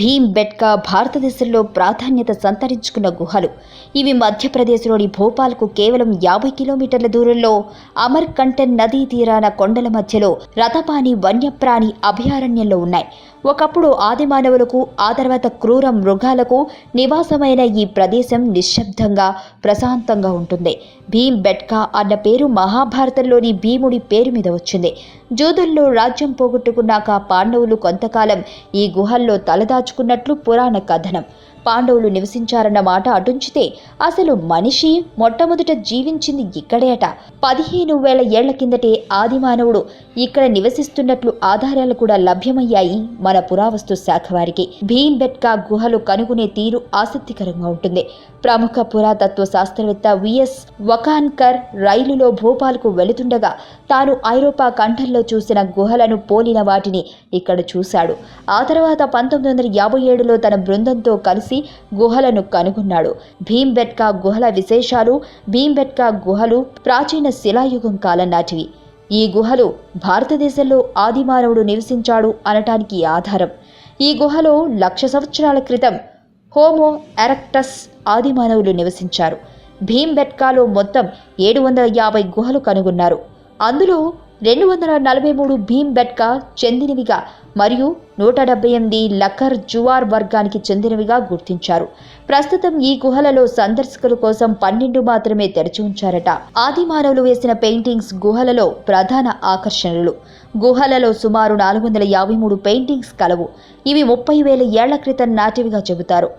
భీంబెట్కా భారతదేశంలో ప్రాధాన్యత సంతరించుకున్న గుహలు. ఇవి మధ్యప్రదేశ్లోని భోపాల్కు కేవలం 50 కిలోమీటర్ల దూరంలో అమర్కంటక్ నదీ తీరాన కొండల మధ్యలో రతపాని వన్యప్రాణి అభయారణ్యంలో ఉన్నాయి. ఒకప్పుడు ఆదిమానవులకు, ఆ తర్వాత క్రూర మృగాలకు నివాసమైన ఈ ప్రదేశం నిశ్శబ్దంగా, ప్రశాంతంగా ఉంటుంది. భీంబెట్కా అన్న పేరు మహాభారతంలోని భీముడి పేరు మీద వచ్చింది. జూదంలో రాజ్యం పోగొట్టుకున్నాక పాండవులు కొంతకాలం ఈ గుహల్లో తలదాచుకున్నట్లు పురాణ కథనం. పాండవులు నివసించారన్న మాట అటుంచితే అసలు మనిషి మొట్టమొదట జీవించింది ఇక్కడేట. 15,000 ఏళ్ల కిందటే ఆదిమానవుడు ఇక్కడ నివసిస్తున్నట్లు ఆధారాలు కూడా లభ్యమయ్యాయి మన పురావస్తు శాఖ వారికి. భీంబెట్కా గుహలు కనుగొనే తీరు ఆసక్తికరంగా ఉంటుంది. ప్రముఖ పురాతత్వ శాస్త్రవేత్త విఎస్ వకాన్కర్ రైలులో భోపాల్కు వెళుతుండగా తాను ఐరోపా ఖండంలో చూసిన గుహలను పోలిన వాటిని ఇక్కడ చూశాడు. ఆ తర్వాత 1957లో తన బృందంతో కలిసి గుహలను కనుగొన్నాడు. భీంబెట్కా గుహల విశేషాలు. భీంబెట్కా గుహలు ప్రాచీన శిలాయుగం కాలం నాటివి. ఈ గుహలు భారతదేశంలో ఆదిమానవుడు నివసించాడు అనటానికి ఆధారం. ఈ గుహలో 1,00,000 సంవత్సరాల క్రితం హోమో ఎరెక్టస్ ఆదిమానవులు నివసించారు. భీంబెట్కాలో మొత్తం 750 గుహలు కనుగొన్నారు. అందులో 243 భీంబెట్కా చెందినవిగా మరియు 178 లఖర్ జువార్ వర్గానికి చెందినవిగా గుర్తించారు. ప్రస్తుతం ఈ గుహలలో సందర్శకుల కోసం 12 మాత్రమే తెరిచి ఉంచారట. ఆదిమానవులు వేసిన పెయింటింగ్స్ గుహలలో ప్రధాన ఆకర్షణలు. గుహలలో సుమారు 453 పెయింటింగ్స్ కలవు. ఇవి 30,000 ఏళ్ల క్రితం నాటివిగా చెబుతారు.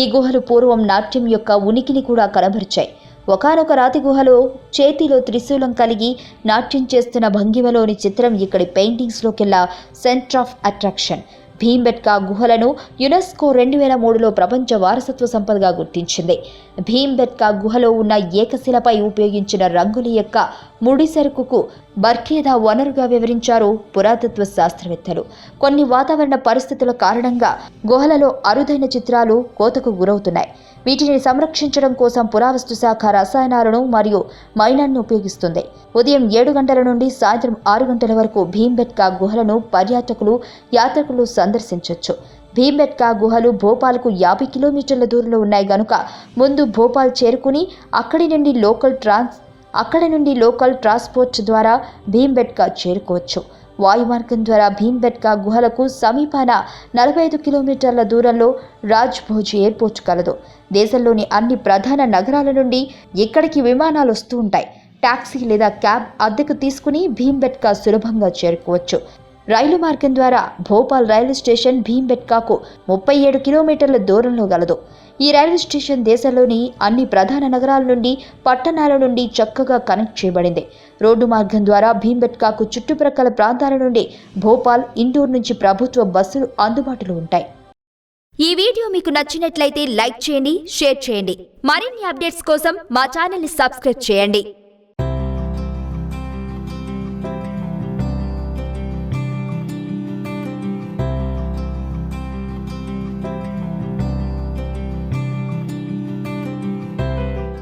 ఈ గుహలు పూర్వం నాట్యం యొక్క ఉనికిని కూడా కనబరిచాయి. ఒకానొక రాతి గుహలో చేతిలో త్రిశూలం కలిగి నాట్యం చేస్తున్న భంగిమలోని చిత్రం ఇక్కడి పెయింటింగ్స్లోకెల్లా సెంటర్ ఆఫ్ అట్రాక్షన్. భీంబెట్కా గుహలను యునెస్కో 2003లో ప్రపంచ వారసత్వ సంపదగా గుర్తించింది. భీంబెట్కా గుహలో ఉన్న ఏకశిలపై ఉపయోగించిన రంగుల యొక్క ముడిసరుకుకు బర్కేదా వనరుగా వివరించారు పురాతత్వ శాస్త్రవేత్తలు. కొన్ని వాతావరణ పరిస్థితుల కారణంగా గుహలలో అరుదైన చిత్రాలు కోతకు గురవుతున్నాయి. వీటిని సంరక్షించడం కోసం పురావస్తు శాఖ రసాయనాలను మరియు మైనాన్ని ఉపయోగిస్తుంది. ఉదయం 7 గంటల నుండి సాయంత్రం 6 గంటల వరకు భీంబెట్కా గుహలను పర్యాటకులు, యాత్రికులు సందర్శించవచ్చు. భీంబెట్కా గుహలు భోపాల్కు 50 కిలోమీటర్ల దూరంలో ఉన్నాయి గనుక ముందు భోపాల్ చేరుకుని అక్కడి నుండి లోకల్ ట్రాన్స్పోర్ట్ ద్వారా భీంబెట్కా చేరుకోవచ్చు. వాయుమార్గం ద్వారా భీంబెట్కా గుహలకు సమీపాన 45 కిలోమీటర్ల దూరంలో రాజ్భోజ్ ఎయిర్పోర్ట్ కలదు. దేశంలోని అన్ని ప్రధాన నగరాల నుండి ఇక్కడికి విమానాలు వస్తూ ఉంటాయి. టాక్సీ లేదా క్యాబ్ అద్దెకు తీసుకుని భీంబెట్కా సులభంగా చేరుకోవచ్చు. రైలు మార్గం ద్వారా భోపాల్ రైల్వే స్టేషన్ భీంబెట్కాకు 37 కిలోమీటర్ల దూరంలో గలదు. ఈ రైల్వే స్టేషన్ దేశంలోని అన్ని ప్రధాన నగరాల నుండి, పట్టణాల నుండి చక్కగా కనెక్ట్ చేయబడింది. రోడ్డు మార్గం ద్వారా భీంబెట్కాకు చుట్టుప్రక్కల ప్రాంతాల నుండి భోపాల్, ఇండోర్ నుంచి ప్రభుత్వ బస్సులు అందుబాటులో ఉంటాయి. ఈ వీడియో మీకు నచ్చినట్లయితే లైక్ చేయండి, షేర్ చేయండి. మరిన్ని అప్డేట్స్ కోసం మా ఛానల్ని సబ్స్క్రైబ్ చేయండి.